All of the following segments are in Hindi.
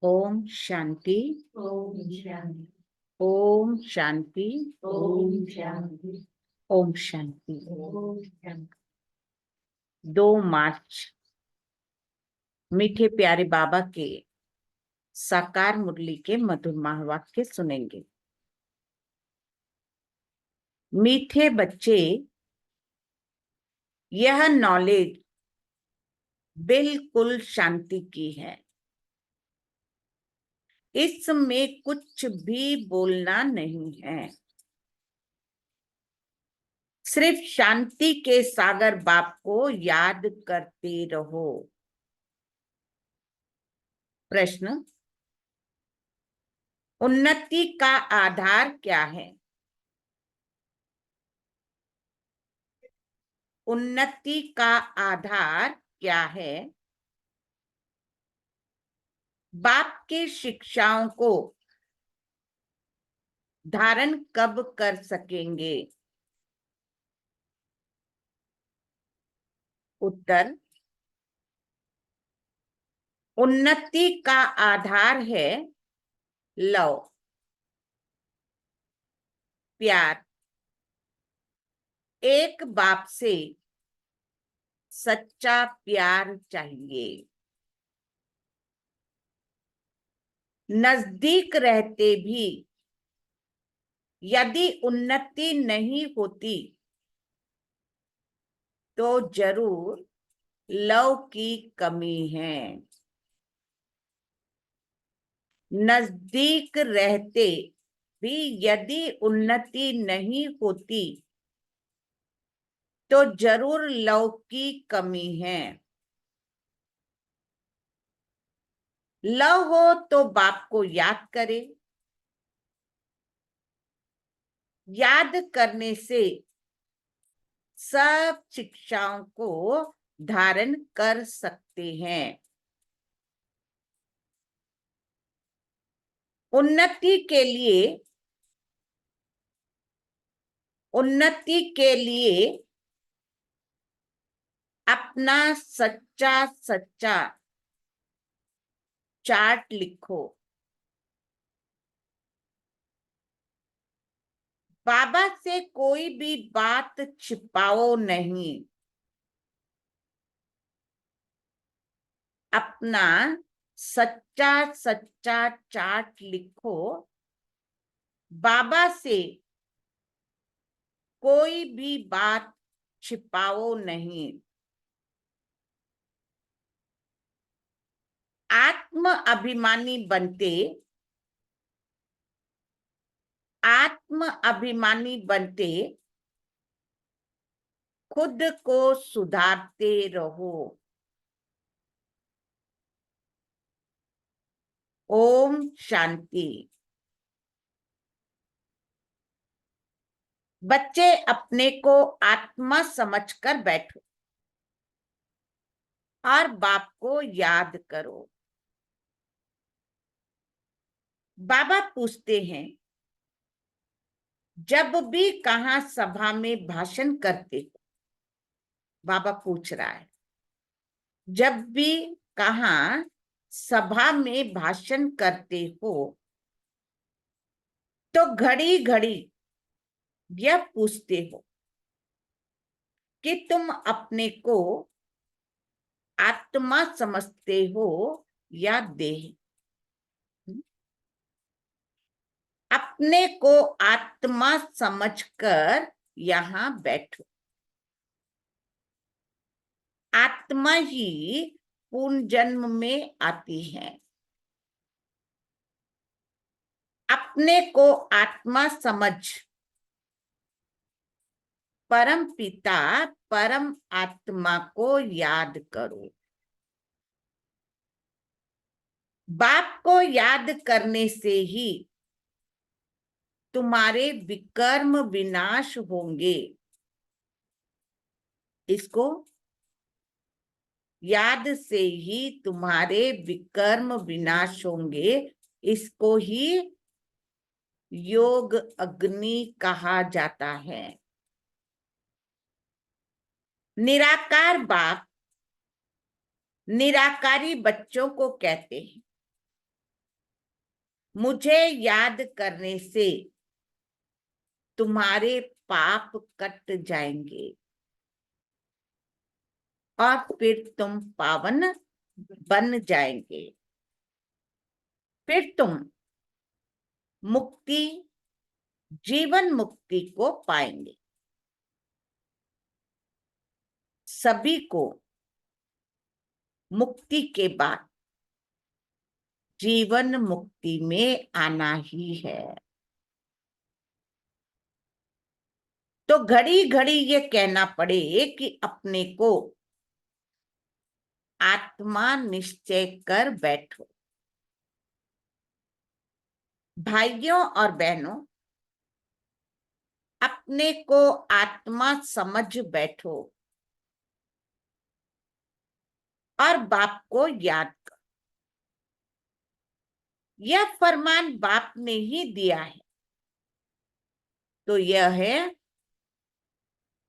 ओम शांति। ओम शांति। ओम शांति। ओम शांति। ओम शांति। ओम शांति। 2 मार्च मीठे प्यारे बाबा के साकार मुरली के मधुर महावाक्य सुनेंगे। मीठे बच्चे, यह नॉलेज बिल्कुल शांति की है। इसमें कुछ भी बोलना नहीं है। सिर्फ शांति के सागर बाप को याद करते रहो। प्रश्न: उन्नति का आधार क्या है? उन्नति का आधार क्या है? बाप की शिक्षाओं को धारण कब कर सकेंगे? उत्तर: उन्नति का आधार है लव, प्यार। एक बाप से सच्चा प्यार चाहिए। नजदीक रहते भी यदि उन्नति नहीं होती तो जरूर लव की कमी है। नजदीक रहते भी यदि उन्नति नहीं होती तो जरूर लव की कमी है। लव हो तो बाप को याद करे। याद करने से सब शिक्षाओं को धारण कर सकते हैं। उन्नति के लिए अपना सच्चा सच्चा चार्ट लिखो। बाबा से कोई भी बात छिपाओ नहीं। अपना सच्चा सच्चा चार्ट लिखो। बाबा से कोई भी बात छिपाओ नहीं। आत्म अभिमानी बनते खुद को सुधारते रहो। ओम शांति। बच्चे, अपने को आत्मा समझकर बैठो और बाप को याद करो। बाबा पूछते हैं, जब भी कहा सभा में भाषण करते हो? बाबा पूछ रहा है, जब भी कहा सभा में भाषण करते हो तो घड़ी घड़ी यह पूछते हो कि तुम अपने को आत्मा समझते हो या देह? अपने को आत्मा समझकर यहाँ बैठो। आत्मा ही पुनर्जन्म में आती है। अपने को आत्मा समझ परम पिता परम आत्मा को याद करो। बाप को याद करने से ही तुम्हारे विकर्म विनाश होंगे। इसको याद से ही तुम्हारे विकर्म विनाश होंगे। इसको ही योग अग्नि कहा जाता है। निराकार बाप निराकारी बच्चों को कहते हैं, मुझे याद करने से तुम्हारे पाप कट जाएंगे और फिर तुम पावन बन जाएंगे, फिर तुम मुक्ति, जीवन मुक्ति को पाएंगे। सभी को मुक्ति के बाद जीवन मुक्ति में आना ही है। तो घड़ी घड़ी ये कहना पड़े कि अपने को आत्मा निश्चय कर बैठो। भाइयों और बहनों, अपने को आत्मा समझ बैठो और बाप को याद करो। यह फरमान बाप ने ही दिया है, तो यह है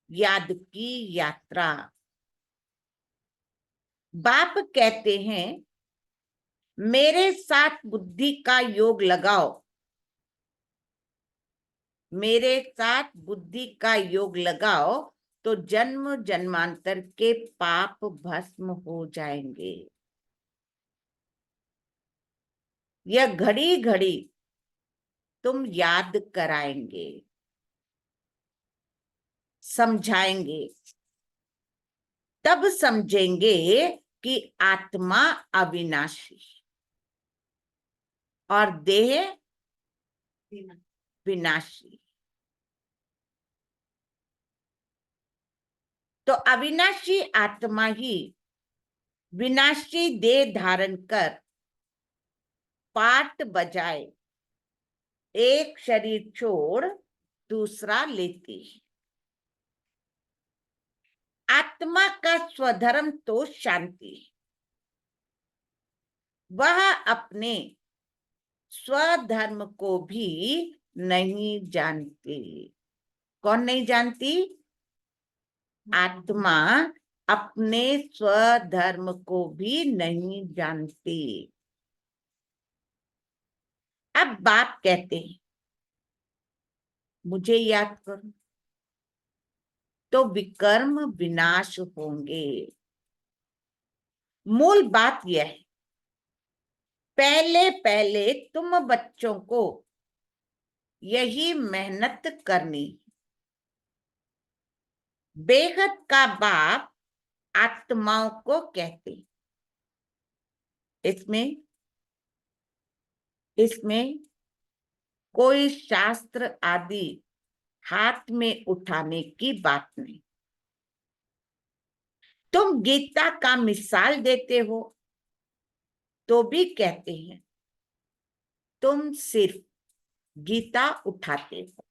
याद की यात्रा। बाप कहते हैं, मेरे साथ बुद्धि का योग लगाओ, मेरे साथ बुद्धि का योग लगाओ, तो जन्म जन्मांतर के पाप भस्म हो जाएंगे। यह घड़ी घड़ी तुम याद कराएंगे, समझाएंगे, तब समझेंगे कि आत्मा अविनाशी और देह विनाशी। तो अविनाशी आत्मा ही विनाशी देह धारण कर पाठ बजाए एक शरीर छोड़ दूसरा लेती है। आत्मा का स्वधर्म तो शांति है। वह अपने स्वधर्म को भी नहीं जानती। कौन नहीं जानती? आत्मा अपने स्वधर्म को भी नहीं जानती। अब बाप कहते हैं, मुझे याद करो, तो विकर्म विनाश होंगे। मूल बात यह है, पहले पहले तुम बच्चों को यही मेहनत करनी। बेहद का बाप आत्माओं को कहते, इसमें कोई शास्त्र आदि हाथ में उठाने की बात नहीं। तुम गीता का मिसाल देते हो तो भी कहते हैं, तुम सिर्फ गीता उठाते हो,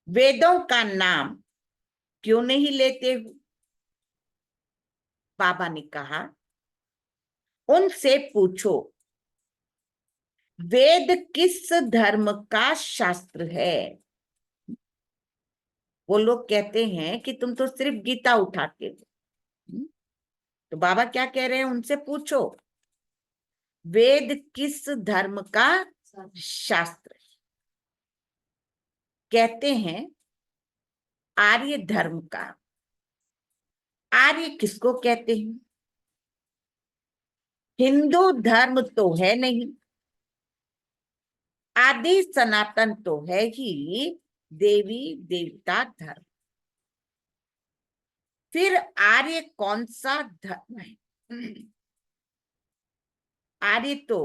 वेदों का नाम क्यों नहीं लेते हो? बाबा ने कहा, उनसे पूछो, वेद किस धर्म का शास्त्र है? वो लोग कहते हैं कि तुम तो सिर्फ गीता उठाते हो। तो बाबा क्या कह रहे हैं? उनसे पूछो, वेद किस धर्म का शास्त्र है? कहते हैं आर्य धर्म का। आर्य किसको कहते हैं? हिंदू धर्म तो है नहीं, आदि सनातन तो है ही देवी देवता धर्म। फिर आर्य कौन सा धर्म है? आर्य तो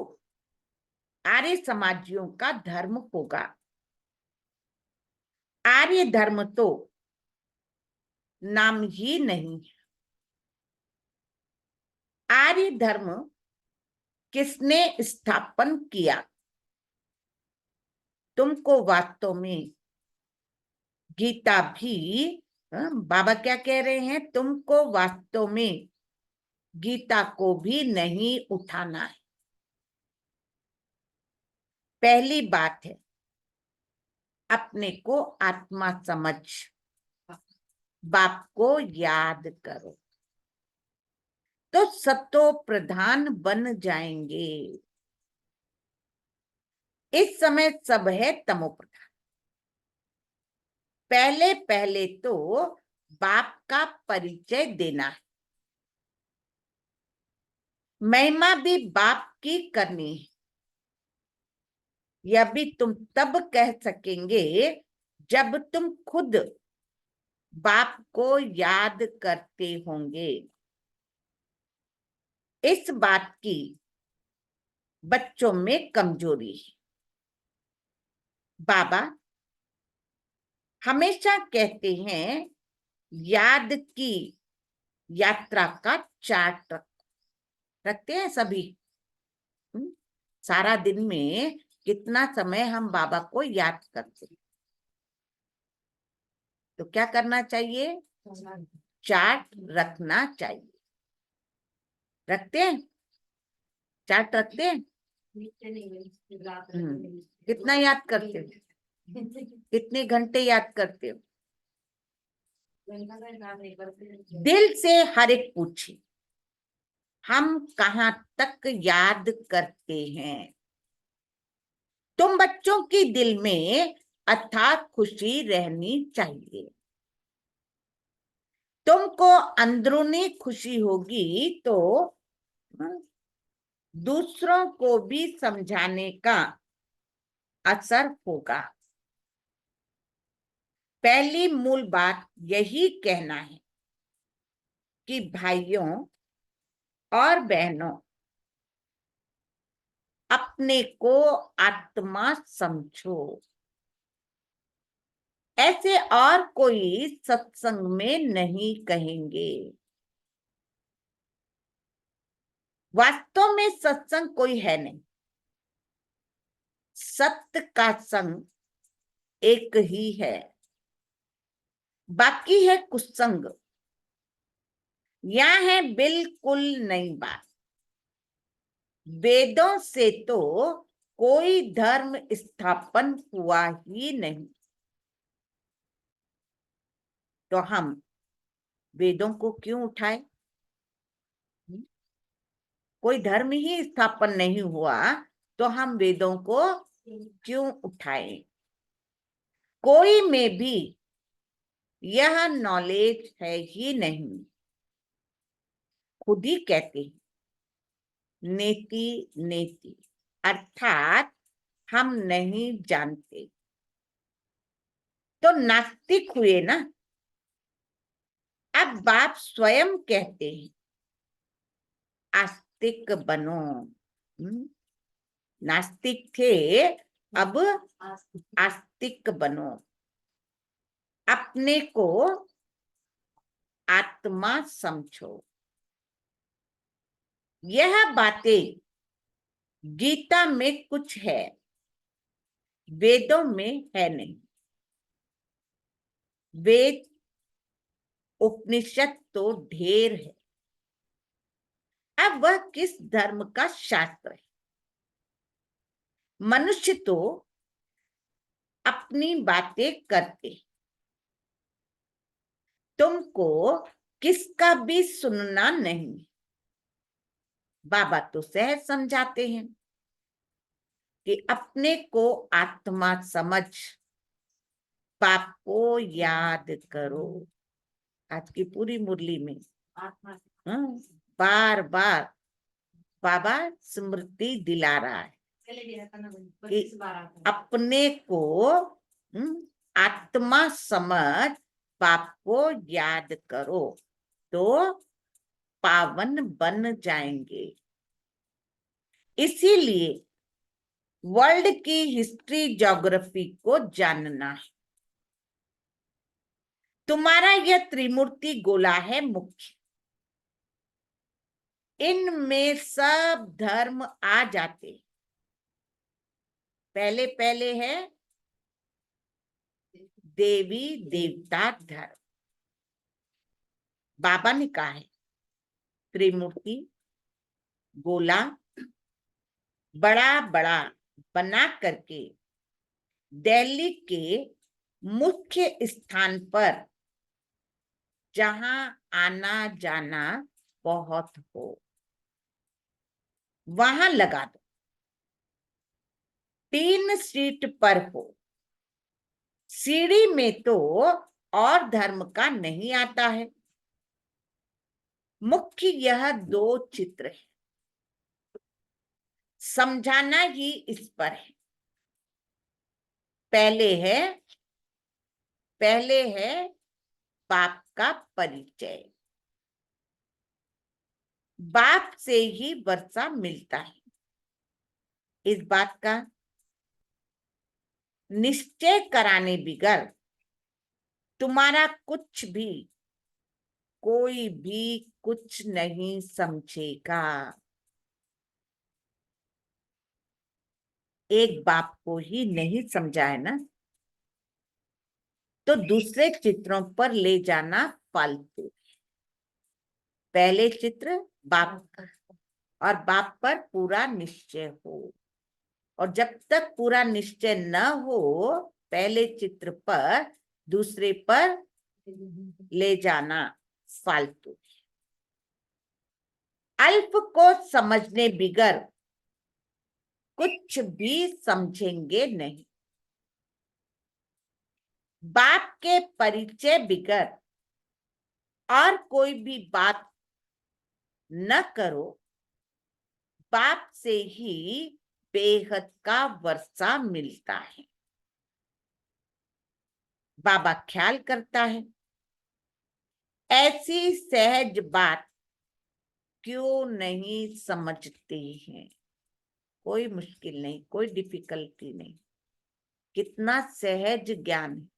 आर्य समाजियों का धर्म होगा। आर्य धर्म तो नाम ही नहीं है। आर्य धर्म किसने स्थापन किया? तुमको वास्तव में गीता भी, बाबा क्या कह रहे हैं? तुमको वास्तव में गीता को भी नहीं उठाना है। पहली बात है, अपने को आत्मा समझ, बाप को याद करो। तो सतो प्रधान बन जाएंगे। इस समय सब है तमो प्रधान। पहले पहले तो बाप का परिचय देना है। महिमा भी बाप की करनी है। यह भी तुम तब कह सकेंगे जब तुम खुद बाप को याद करते होंगे। इस बात की बच्चों में कमजोरी है। बाबा हमेशा कहते हैं याद की यात्रा का चार्ट रखते हैं सभी। सारा दिन में कितना समय हम बाबा को याद करते हैं, तो क्या करना चाहिए? चार्ट रखना चाहिए। रखते हैं? चार्ट रखते हैं? कितना याद करते हो? कितने घंटे याद करते हो? दिल से हर एक पूछे हम कहाँ तक याद करते हैं। तुम बच्चों के दिल में अथाह खुशी रहनी चाहिए। तुमको अंदरूनी खुशी होगी तो दूसरों को भी समझाने का असर होगा। पहली मूल बात यही कहना है कि भाइयों और बहनों, अपने को आत्मा समझो। ऐसे और कोई सत्संग में नहीं कहेंगे। वास्तव में सत्संग कोई है नहीं। सत्य का संग एक ही है, बाकी है कुसंग। यह है बिल्कुल नई बात। वेदों से तो कोई धर्म स्थापन हुआ ही नहीं, तो हम वेदों को क्यों उठाए? कोई धर्म ही स्थापन नहीं हुआ तो हम वेदों को क्यों उठाए? कोई में भी यह नॉलेज है ही नहीं। खुद ही कहते हैं नेति नेति, अर्थात हम नहीं जानते, तो नास्तिक हुए ना। अब बाप स्वयं कहते हैं आस्तिक बनो। नास्तिक थे, अब आस्तिक बनो। अपने को आत्मा समझो। यह बातें गीता में कुछ है, वेदों में है नहीं। वेद उपनिषद तो ढेर है। अब वह किस धर्म का शास्त्र है? मनुष्य तो अपनी बातें करते। तुमको किसका भी सुनना नहीं। बाबा तो सहज समझाते हैं कि अपने को आत्मा समझ, बाप को याद करो। आज की पूरी मुरली में बार बार बाबा स्मृति दिला रहा है कि अपने को आत्मा समझ, बाप को याद करो तो पावन बन जाएंगे। इसीलिए वर्ल्ड की हिस्ट्री ज्योग्राफी को जानना है। तुम्हारा यह त्रिमूर्ति गोला है मुख्य। इनमें सब धर्म आ जाते। पहले पहले है देवी देवता धर्म। बाबा ने कहा है त्रिमूर्ति गोला बड़ा बड़ा बना करके दिल्ली के मुख्य स्थान पर जहां आना जाना बहुत हो, वहां लगा दो। 3 सीट पर हो, सीढ़ी में तो और धर्म का नहीं आता है। मुख्य यह 2 चित्र है, समझाना ही इस पर है। पहले है बाप का परिचय। बाप से ही वर्षा मिलता है, इस बात का निश्चय कराने बिगर तुम्हारा कोई भी कुछ नहीं समझेगा। एक बाप को ही नहीं समझा है ना, तो दूसरे चित्रों पर ले जाना फालतू। पहले चित्र बाप और बाप पर पूरा निश्चय हो, और जब तक पूरा निश्चय न हो पहले चित्र पर, दूसरे पर ले जाना फालतू। अल्प को समझने बिगर कुछ भी समझेंगे नहीं। बाप के परिचय बिगर और कोई भी बात न करो। बाप से ही बेहद का वर्षा मिलता है। बाबा ख्याल करता है, ऐसी सहज बात क्यों नहीं समझते हैं। कोई मुश्किल नहीं, कोई डिफिकल्टी नहीं। कितना सहज ज्ञान है,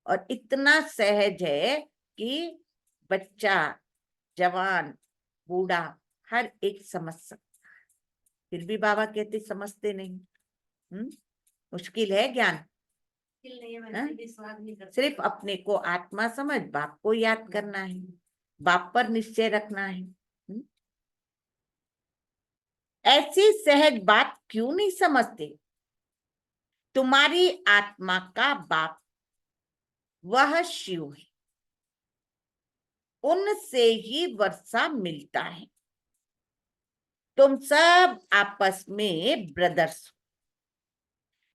और इतना सहज है कि बच्चा, जवान, बूढ़ा हर एक समझ सकता है। फिर भी बाबा कहते समझते नहीं। मुश्किल है ज्ञान। सिर्फ अपने को आत्मा समझ, बाप को याद करना है, बाप पर निश्चय रखना है। ऐसी सहज बात क्यों नहीं समझते। तुम्हारी आत्मा का बाप वह शिव है, उनसे ही वर्षा मिलता है। तुम सब आपस में ब्रदर्स हो।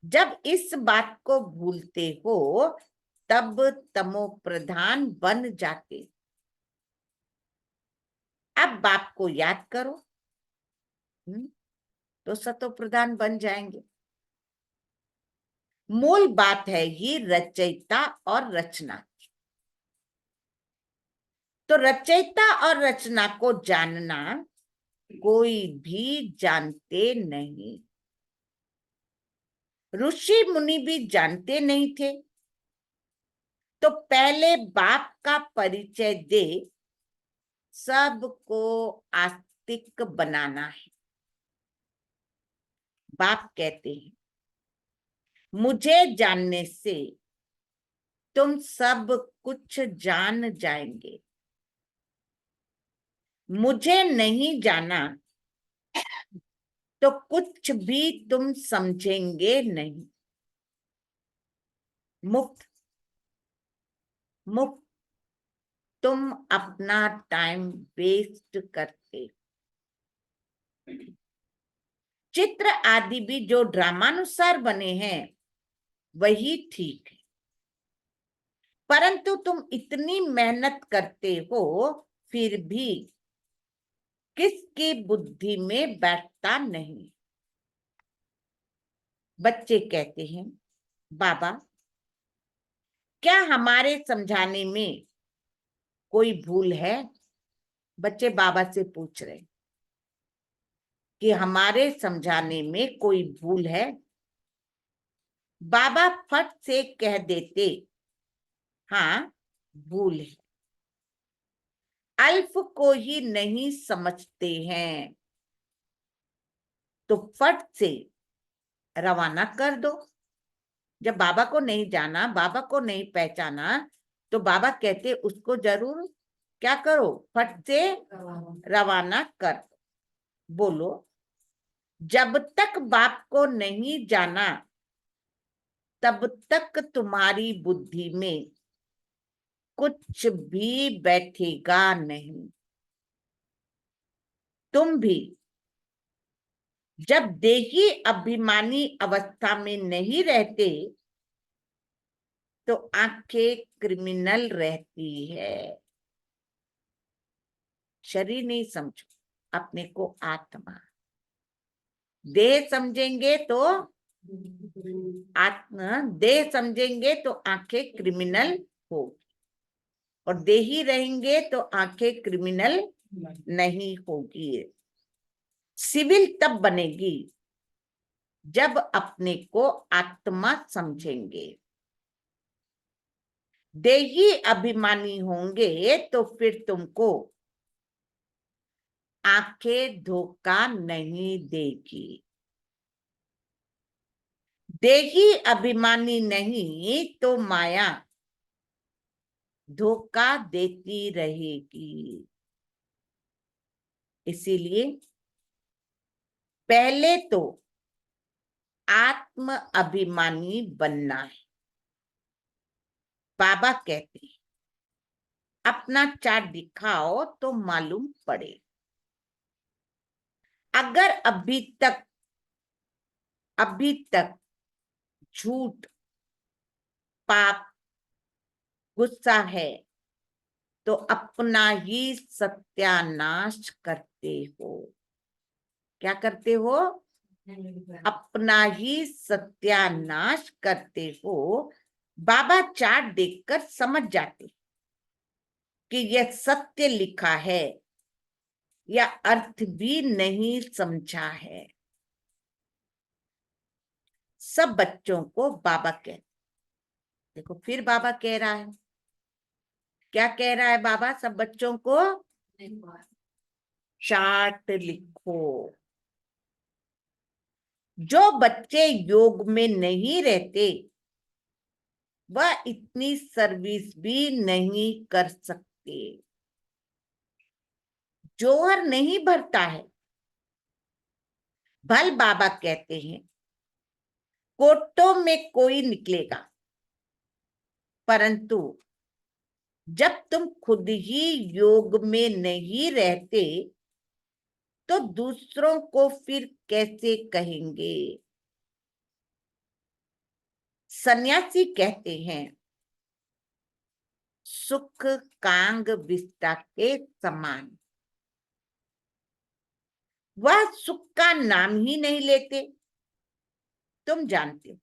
जब इस बात को भूलते हो तब तमो प्रधान बन जाते। अब बाप को याद करो, तो सतो प्रधान बन जाएंगे। मूल बात है ये रचयिता और रचना। तो रचयिता और रचना को जानना कोई भी जानते नहीं। ऋषि मुनि भी जानते नहीं थे। तो पहले बाप का परिचय दे सबको आस्तिक बनाना है। बाप कहते हैं, मुझे जानने से तुम सब कुछ जान जाएंगे। मुझे नहीं जाना तो कुछ भी तुम समझेंगे नहीं। मुक्त मुक्त तुम अपना टाइम वेस्ट करते। चित्र आदि भी जो ड्रामानुसार बने हैं वही ठीक है, परंतु तुम इतनी मेहनत करते हो फिर भी किसकी बुद्धि में बैठता नहीं। बच्चे कहते हैं, बाबा क्या हमारे समझाने में कोई भूल है। बच्चे बाबा से पूछ रहे कि हमारे समझाने में कोई भूल है। बाबा फट से कह देते, हाँ भूल है। अल्प को ही नहीं समझते हैं, तो फट से रवाना कर दो। जब बाबा को नहीं जाना, बाबा को नहीं पहचाना, तो बाबा कहते उसको जरूर क्या करो, फट से रवाना कर दो। बोलो, जब तक बाप को नहीं जाना तब तक तुम्हारी बुद्धि में कुछ भी बैठेगा नहीं। तुम भी जब देही अभिमानी अवस्था में नहीं रहते तो आंखें क्रिमिनल रहती है। शरीर नहीं समझो, अपने को आत्मा। देह समझेंगे तो देह समझेंगे तो आंखें क्रिमिनल होगी, और देही रहेंगे तो आंखें क्रिमिनल नहीं होगी। सिविल तब बनेगी जब अपने को आत्मा समझेंगे। देही अभिमानी होंगे तो फिर तुमको आंखें धोखा नहीं देगी। देही अभिमानी नहीं तो माया धोखा देती रहेगी। इसीलिए पहले तो आत्म अभिमानी बनना है। बाबा कहते हैं अपना चार्ट दिखाओ तो मालूम पड़े। अगर अभी तक झूठ, पाप, गुस्सा है तो अपना ही सत्यानाश करते हो। क्या करते हो? अपना ही सत्यानाश करते हो। बाबा चार्ट देखकर समझ जाते कि यह सत्य लिखा है या अर्थ भी नहीं समझा है। सब बच्चों को बाबा कहते, देखो फिर बाबा कह रहा है, क्या कह रहा है बाबा? सब बच्चों को चार्ट लिखो। जो बच्चे योग में नहीं रहते वह इतनी सर्विस भी नहीं कर सकते। जोहर नहीं भरता है। भल बाबा कहते हैं कोटों में कोई निकलेगा, परंतु जब तुम खुद ही योग में नहीं रहते तो दूसरों को फिर कैसे कहेंगे? सन्यासी कहते हैं सुख कांग विष्टा के समान। वह सुख का नाम ही नहीं लेते। तुम जानते हो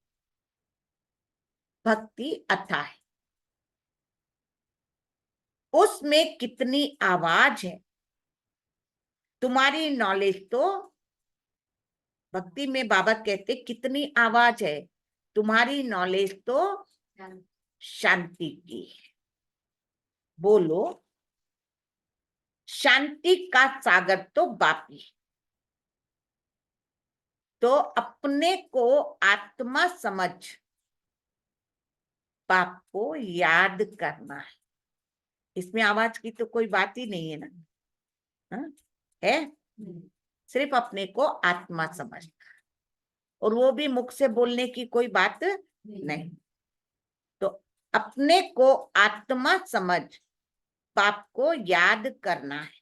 भक्ति अथाह है, उसमें कितनी आवाज है। तुम्हारी नॉलेज तो भक्ति में बाबा कहते कितनी आवाज है, तुम्हारी नॉलेज तो शांति की है। बोलो शांति का सागर तो बापी। तो अपने को आत्मा समझ बाप को याद करना है। इसमें आवाज की तो कोई बात ही नहीं है ना। हाँ? है सिर्फ अपने को आत्मा समझना, और वो भी मुख से बोलने की कोई बात नहीं। तो अपने को आत्मा समझ बाप को याद करना है।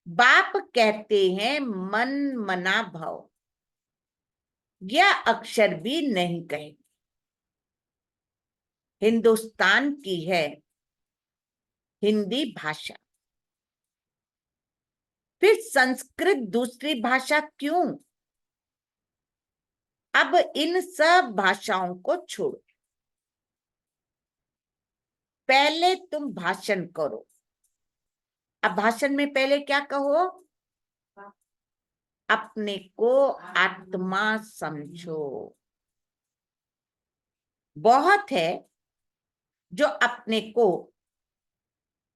बाप कहते हैं मन मना भव, यह अक्षर भी नहीं कहेंगे। हिंदुस्तान की है हिंदी भाषा, फिर संस्कृत दूसरी भाषा क्यों? अब इन सब भाषाओं को छोड़ो, पहले तुम भाषण करो। अब भाषण में पहले क्या कहो? अपने को आत्मा समझो। बहुत है जो अपने को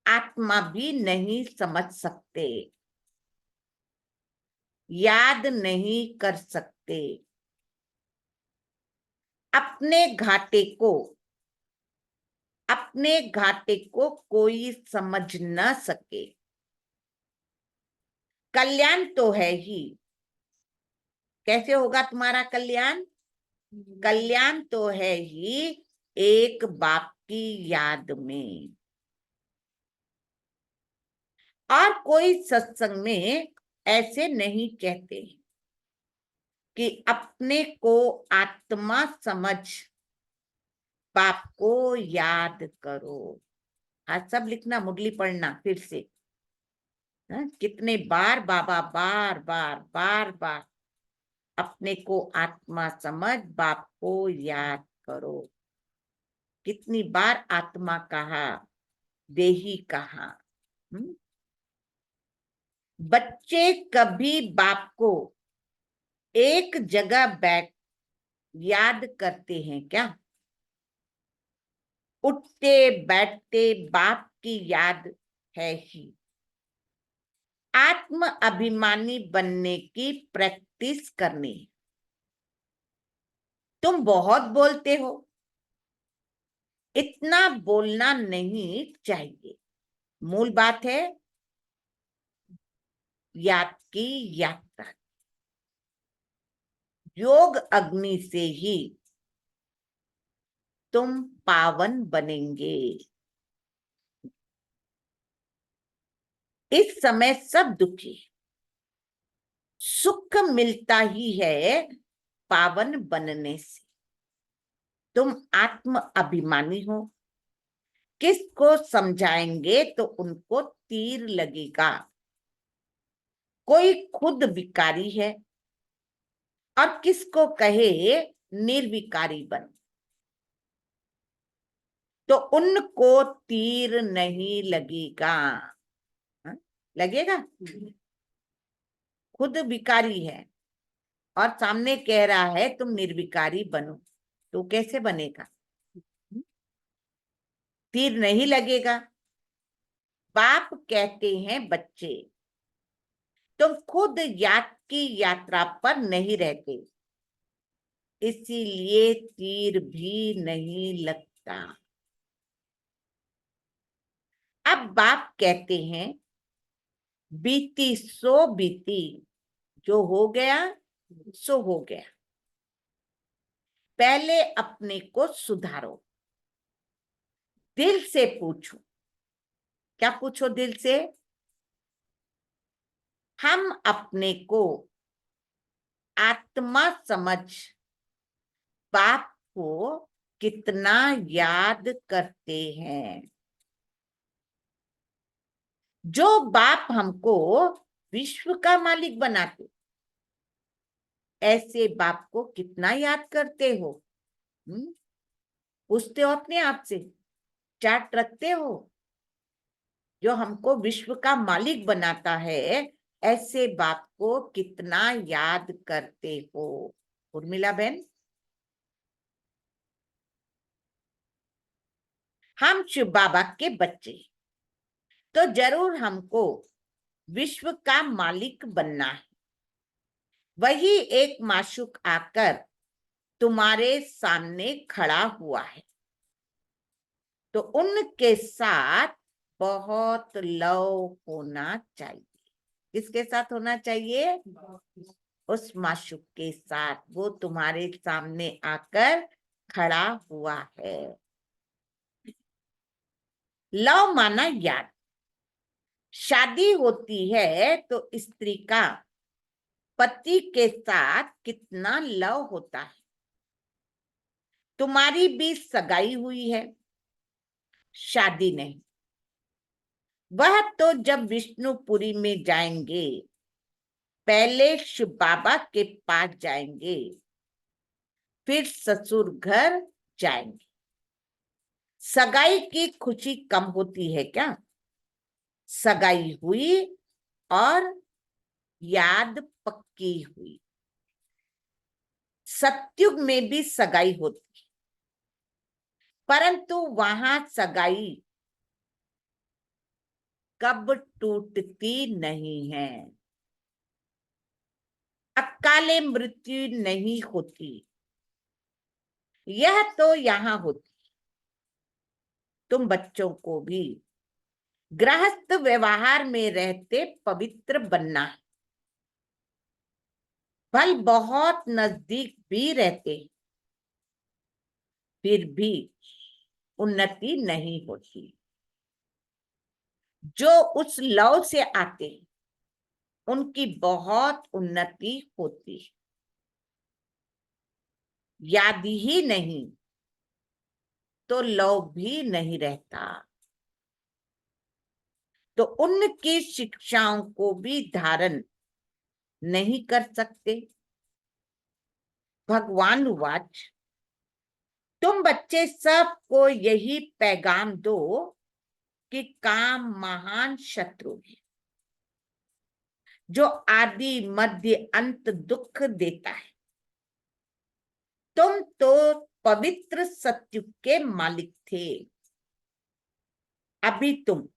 आत्मा भी नहीं समझ सकते, याद नहीं कर सकते। अपने घाटे को कोई समझ न सके। कल्याण तो है ही। कैसे होगा तुम्हारा कल्याण? कल्याण तो है ही एक बाप की याद में। और कोई सत्संग में ऐसे नहीं कहते कि अपने को आत्मा समझ बाप को याद करो। आज सब लिखना, मुरली पढ़ना फिर से। कितने बार बाबा बार बार बार बार अपने को आत्मा समझ बाप को याद करो। कितनी बार आत्मा कहा, देही कहा। बच्चे कभी बाप को एक जगह बैठ याद करते हैं क्या? उठते बैठते बाप की याद है ही। आत्म अभिमानी बनने की प्रैक्टिस करनी। तुम बहुत बोलते हो, इतना बोलना नहीं चाहिए। मूल बात है याद की यात्रा। योग अग्नि से ही तुम पावन बनेंगे। इस समय सब दुखी, सुख मिलता ही है पावन बनने से। तुम आत्म अभिमानी हो, किसको समझाएंगे तो उनको तीर लगेगा। कोई खुद विकारी है और किसको कहे निर्विकारी बन, तो उनको तीर नहीं लगेगा। लगेगा? खुद विकारी है और सामने कह रहा है तुम निर्विकारी बनो, तो कैसे बनेगा? तीर नहीं लगेगा। बाप कहते हैं बच्चे तुम खुद याद की यात्रा पर नहीं रहते, इसीलिए तीर भी नहीं लगता। अब बाप कहते हैं बीती सो बीती, जो हो गया सो हो गया। पहले अपने को सुधारो। दिल से पूछो। क्या पूछो दिल से? हम अपने को आत्मा समझ बाप को कितना याद करते हैं। जो बाप हमको विश्व का मालिक बनाते, ऐसे बाप को कितना याद करते हो? पूछते हो अपने आप से, चार्ट रखते हो? जो हमको विश्व का मालिक बनाता है, ऐसे बाप को कितना याद करते हो? उर्मिला बहन, हम शिव बाबा के बच्चे, तो जरूर हमको विश्व का मालिक बनना है। वही एक माशूक आकर तुम्हारे सामने खड़ा हुआ है, तो उनके साथ बहुत लव होना चाहिए। किसके साथ होना चाहिए? उस माशूक के साथ। वो तुम्हारे सामने आकर खड़ा हुआ है। लव माना याद। शादी होती है तो स्त्री का पति के साथ कितना लव होता है। तुम्हारी भी सगाई हुई है, शादी नहीं। वह तो जब विष्णुपुरी में जाएंगे, पहले शिव बाबा के पास जाएंगे, फिर ससुर घर जाएंगे। सगाई की खुशी कम होती है क्या? सगाई हुई और याद पक्की हुई। सतयुग में भी सगाई होती, परंतु वहां सगाई कब टूटती नहीं है। अकाले मृत्यु नहीं होती, यह तो यहां होती। तुम बच्चों को भी गृहस्थ व्यवहार में रहते पवित्र बनना है। फल बहुत नजदीक भी रहते, फिर भी उन्नति नहीं होती। जो उस लव से आते हैं उनकी बहुत उन्नति होती है। याद ही नहीं तो लव भी नहीं रहता, तो उनकी शिक्षाओं को भी धारण नहीं कर सकते। भगवान वाच, तुम बच्चे सबको यही पैगाम दो कि काम महान शत्रु है जो आदि मध्य अंत दुख देता है। तुम तो पवित्र सत्युग के मालिक थे, अभी तुम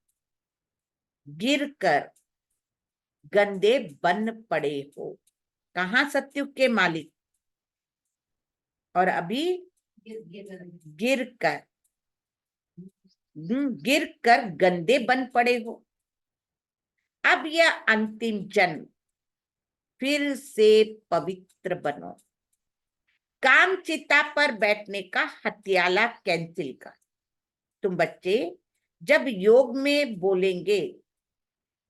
गिरकर गंदे बन पड़े हो। कहाँ सत्युग के मालिक, और अभी गिरकर गिरकर गंदे बन पड़े हो। अब यह अंतिम जन्म फिर से पवित्र बनो। काम चिता पर बैठने का हथियाला कैंसिल कर। तुम बच्चे जब योग में बोलेंगे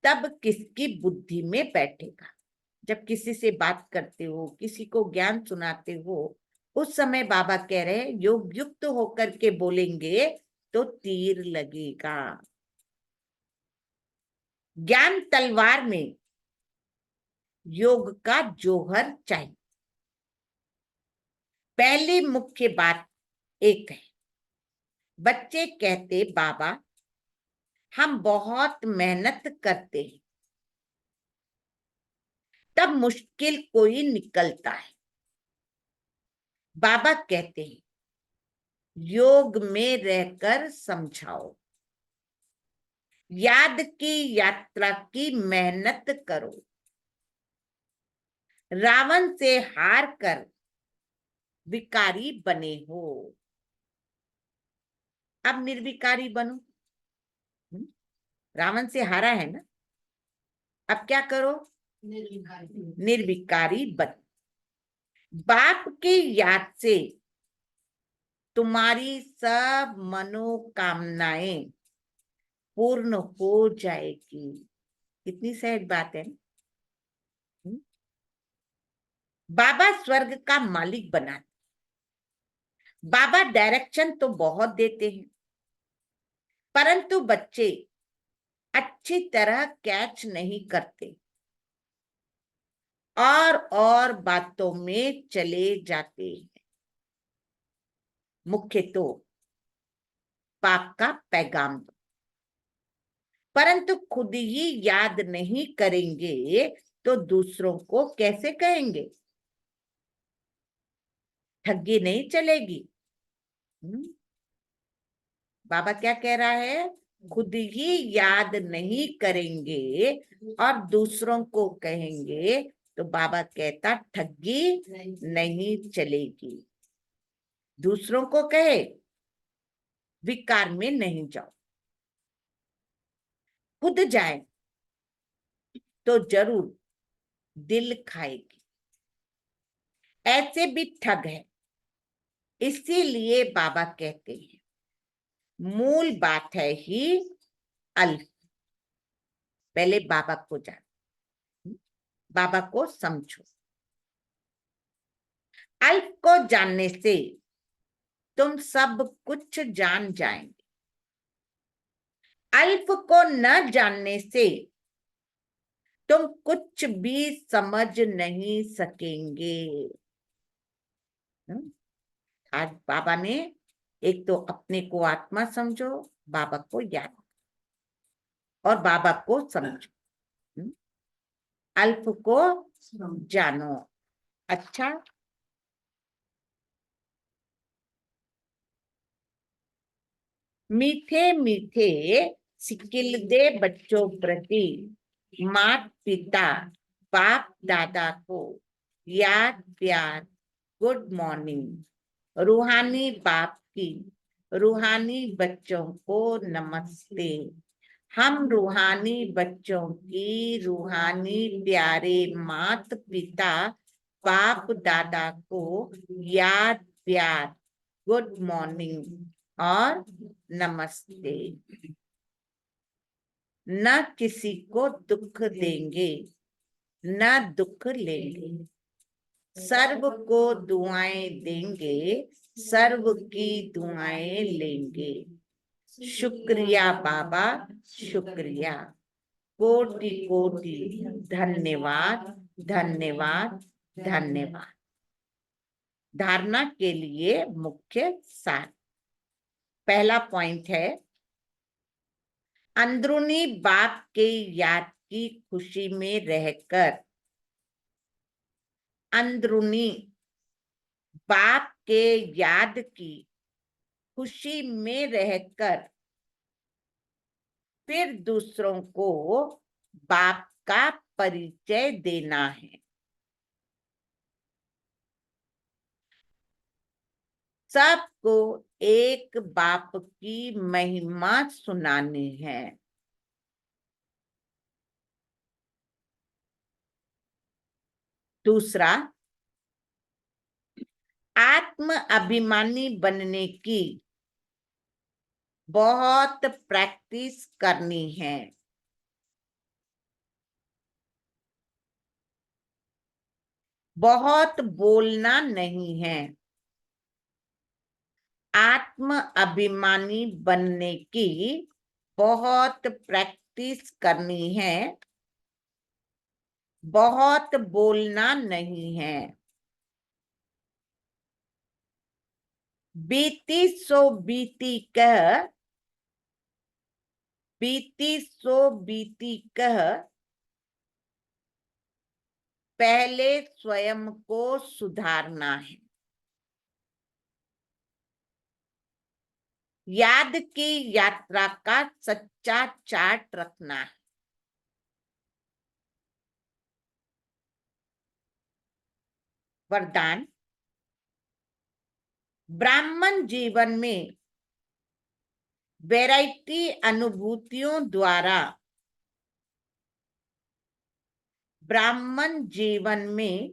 तब किसकी बुद्धि में बैठेगा। जब किसी से बात करते हो, किसी को ज्ञान सुनाते हो, उस समय बाबा कह रहे हैं योग युक्त होकर के बोलेंगे तो तीर लगेगा। ज्ञान तलवार में योग का जोहर चाहिए। पहली मुख्य बात एक है, बच्चे कहते बाबा हम बहुत मेहनत करते हैं, तब मुश्किल कोई निकलता है। बाबा कहते हैं योग में रहकर समझाओ, याद की यात्रा की मेहनत करो। रावण से हार कर विकारी बने हो, अब निर्विकारी बनो। रावण से हारा है ना, अब क्या करो, निर्विकारी बन। बाप की याद से तुम्हारी सब मनोकामनाएं पूर्ण हो जाएगी। कितनी सहज बात है। बाबा स्वर्ग का मालिक बना। बाबा डायरेक्शन तो बहुत देते हैं, परंतु बच्चे अच्छी तरह कैच नहीं करते और बातों में चले जाते हैं। मुख्य तो पाप का पैगाम दो, परंतु खुद ही याद नहीं करेंगे तो दूसरों को कैसे कहेंगे। ठगी नहीं चलेगी। बाबा क्या कह रहा है, खुद ही याद नहीं करेंगे और दूसरों को कहेंगे तो बाबा कहता ठगी नहीं चलेगी। दूसरों को कहे, विकार में नहीं जाओ। खुद जाए तो जरूर दिल खाएगी। ऐसे भी ठग है, इसीलिए बाबा कहते हैं मूल बात है ही अल्फ। पहले बाबा को जान, बाबा को समझो। अल्फ को जानने से तुम सब कुछ जान जाएंगे, अल्फ को न जानने से तुम कुछ भी समझ नहीं सकेंगे। आज बाबा ने एक तो अपने को आत्मा समझो, बाबा को याद और बाबा को समझो, अल्फ को जानो। अच्छा, मीठे मीठे सिकिल दे बच्चों प्रति माता पिता बाप दादा को याद प्यार गुड मॉर्निंग। रूहानी बाप की रूहानी बच्चों को नमस्ते। हम रूहानी बच्चों की रूहानी प्यारे माता पिता बाप दादा को याद प्यार गुड मॉर्निंग और नमस्ते। न किसी को दुख देंगे, न दुख लेंगे। सर्व को दुआएं देंगे, सर्व की दुआएं लेंगे। शुक्रिया बाबा, शुक्रिया। कोटि कोटि धन्यवाद, धन्यवाद, धन्यवाद। धारणा के लिए मुख्य सार। पहला पॉइंट है, अंदरूनी बाप के याद की खुशी में रहकर, अंदरूनी बाप के याद की खुशी में रहकर फिर दूसरों को बाप का परिचय देना है। सबको एक बाप की महिमा सुनानी है। दूसरा, आत्म अभिमानी बनने की बहुत प्रैक्टिस करनी है। बहुत बोलना नहीं है। आत्म अभिमानी बनने की बहुत प्रैक्टिस करनी है। बहुत बोलना नहीं है। बीती सो बीती कह, बीती सो बीती कह, पहले स्वयं को सुधारना है। याद की यात्रा का सच्चा चार्ट रखना है। वरदान, ब्राह्मण जीवन में वैरायटी अनुभूतियों द्वारा, ब्राह्मण जीवन में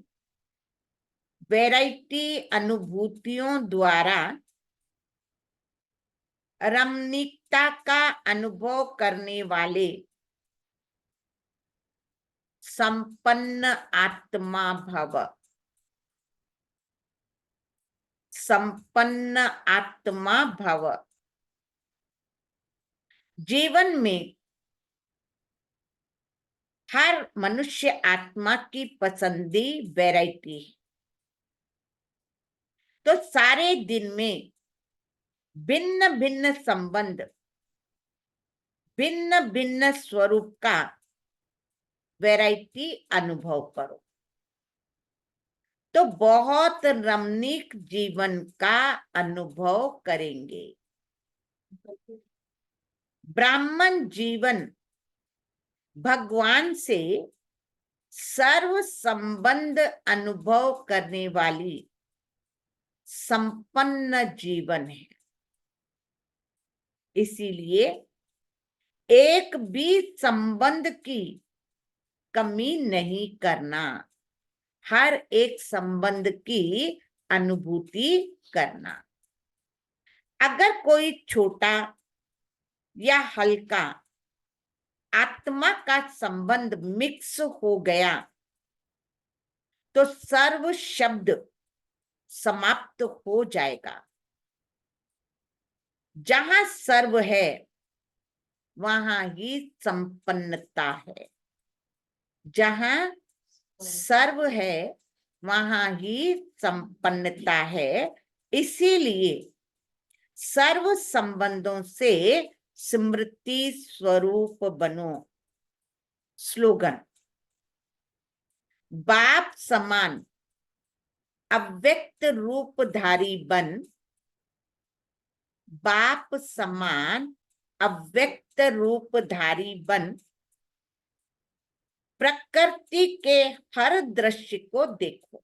वैरायटी अनुभूतियों द्वारा रमणीकता का अनुभव करने वाले संपन्न आत्मा भव। संपन्न आत्मा भव। जीवन में हर मनुष्य आत्मा की पसंदी वैरायटी है। तो सारे दिन में भिन्न भिन्न संबंध, भिन्न भिन्न स्वरूप का वैरायटी अनुभव करो, तो बहुत रमणीक जीवन का अनुभव करेंगे। ब्राह्मण जीवन भगवान से सर्व संबंध अनुभव करने वाली संपन्न जीवन है। इसीलिए एक भी संबंध की कमी नहीं करना, हर एक संबंध की अनुभूति करना। अगर कोई छोटा या हल्का आत्मा का संबंध मिक्स हो गया तो सर्व शब्द समाप्त हो जाएगा। जहां सर्व है वहां ही संपन्नता है। जहां सर्व है वहां ही संपन्नता है। इसीलिए सर्व संबंधों से स्मृति स्वरूप बनो। स्लोगन, बाप समान अव्यक्त रूपधारी बन, बाप समान अव्यक्त रूपधारी बन, प्रकृति के हर दृश्य को देखो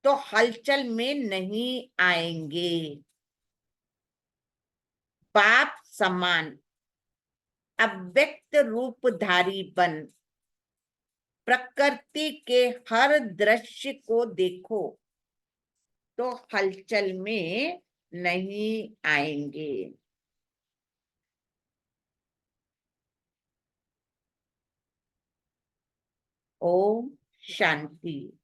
तो हलचल में नहीं आएंगे। बाप समान अव्यक्त रूपधारी बन, प्रकृति के हर दृश्य को देखो तो हलचल में नहीं आएंगे। ओम शांति।